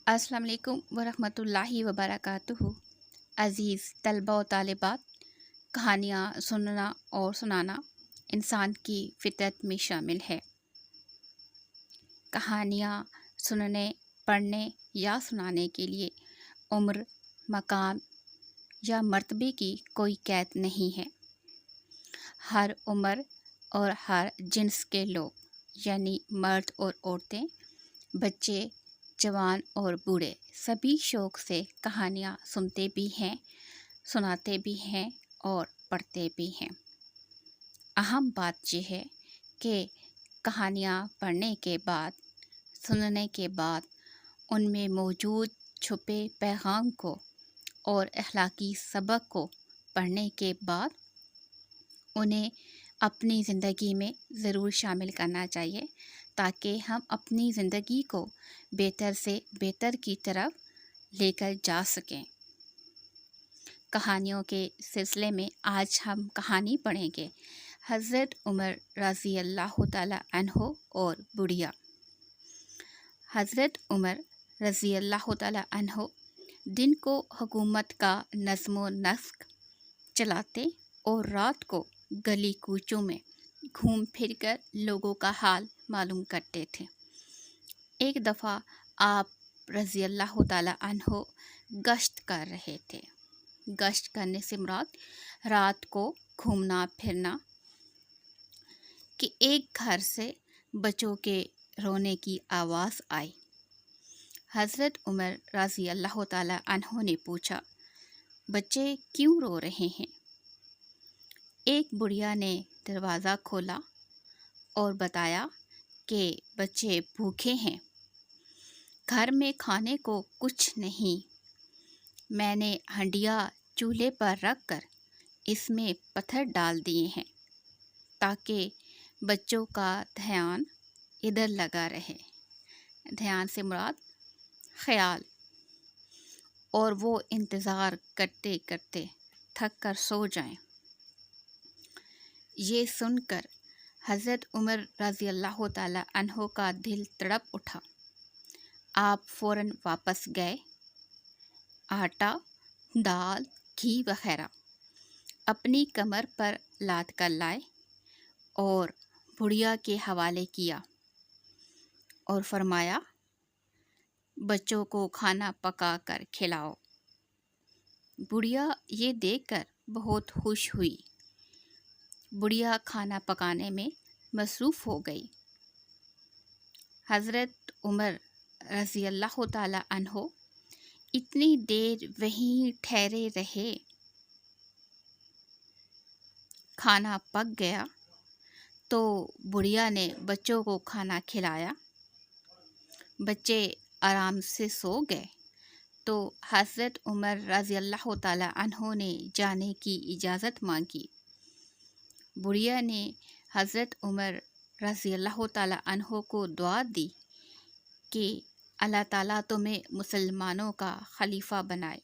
السلام علیکم ورحمۃ اللہ وبرکاتہ۔ عزیز طلباء و طالبات، کہانیاں سننا اور سنانا انسان کی فطرت میں شامل ہے۔ کہانیاں سننے، پڑھنے یا سنانے کے لیے عمر، مقام یا مرتبے کی کوئی قید نہیں ہے۔ ہر عمر اور ہر جنس کے لوگ یعنی مرد اور عورتیں، بچے، جوان اور بوڑھے سبھی شوق سے کہانیاں سنتے بھی ہیں، سناتے بھی ہیں اور پڑھتے بھی ہیں۔ اہم بات یہ ہے کہ کہانیاں پڑھنے کے بعد، سننے کے بعد ان میں موجود چھپے پیغام کو اور اخلاقی سبق کو پڑھنے کے بعد انہیں اپنی زندگی میں ضرور شامل کرنا چاہیے، تاکہ ہم اپنی زندگی کو بہتر سے بہتر کی طرف لے کر جا سکیں۔ کہانیوں کے سلسلے میں آج ہم کہانی پڑھیں گے حضرت عمر رضی اللہ تعالی عنہ اور بڑھیا۔ حضرت عمر رضی اللہ تعالی عنہ دن کو حکومت کا نظم و نسق چلاتے اور رات کو گلی کوچوں میں گھوم پھر کر لوگوں کا حال معلوم کرتے تھے۔ ایک دفعہ آپ رضی اللہ تعالی عنہ گشت کر رہے تھے۔ گشت کرنے سے مراد رات کو گھومنا پھرنا کہ ایک گھر سے بچوں کے رونے کی آواز آئی۔ حضرت عمر رضی اللہ تعالی عنہ نے پوچھا، بچے کیوں رو رہے ہیں؟ ایک بڑھیا نے دروازہ کھولا اور بتایا کہ بچے بھوکے ہیں، گھر میں کھانے کو کچھ نہیں۔ میں نے ہنڈیا چولہے پر رکھ کر اس میں پتھر ڈال دیے ہیں تاکہ بچوں کا دھیان ادھر لگا رہے۔ دھیان سے مراد خیال، اور وہ انتظار کرتے کرتے تھک کر سو جائیں۔ یہ سن کر حضرت عمر رضی اللہ تعالی عنہ کا دل تڑپ اٹھا۔ آپ فوراً واپس گئے، آٹا، دال، گھی وغیرہ اپنی کمر پر لاد کر لائے اور بڑھیا کے حوالے کیا اور فرمایا، بچوں کو کھانا پکا کر کھلاؤ۔ بڑھیا یہ دیکھ کر بہت خوش ہوئی۔ بڑھیا کھانا پکانے میں مصروف ہو گئی۔ حضرت عمر رضی اللہ تعالی عنہ اتنی دیر وہیں ٹھہرے رہے، کھانا پک گیا تو بڑھیا نے بچوں کو کھانا کھلایا۔ بچے آرام سے سو گئے تو حضرت عمر رضی اللہ تعالی عنہ نے جانے کی اجازت مانگی۔ بڑھیا نے حضرت عمر رضی اللہ تعالی عنہ کو دعا دی کہ اللہ تعالیٰ تمہیں مسلمانوں کا خلیفہ بنائے۔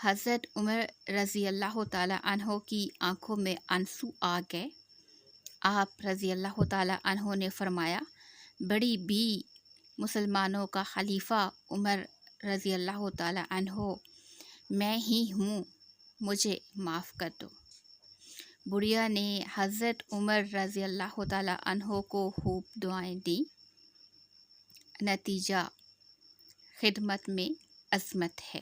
حضرت عمر رضی اللہ تعالی عنہ کی آنکھوں میں آنسو آ گئے۔ آپ رضی اللہ تعالی عنہ نے فرمایا، بڑی بی، مسلمانوں کا خلیفہ عمر رضی اللہ تعالی عنہ میں ہی ہوں، مجھے معاف کر دو۔ بڑھیا نے حضرت عمر رضی اللہ تعالی عنہ کو خوب دعائیں دیں۔ نتیجہ خدمت میں عظمت ہے۔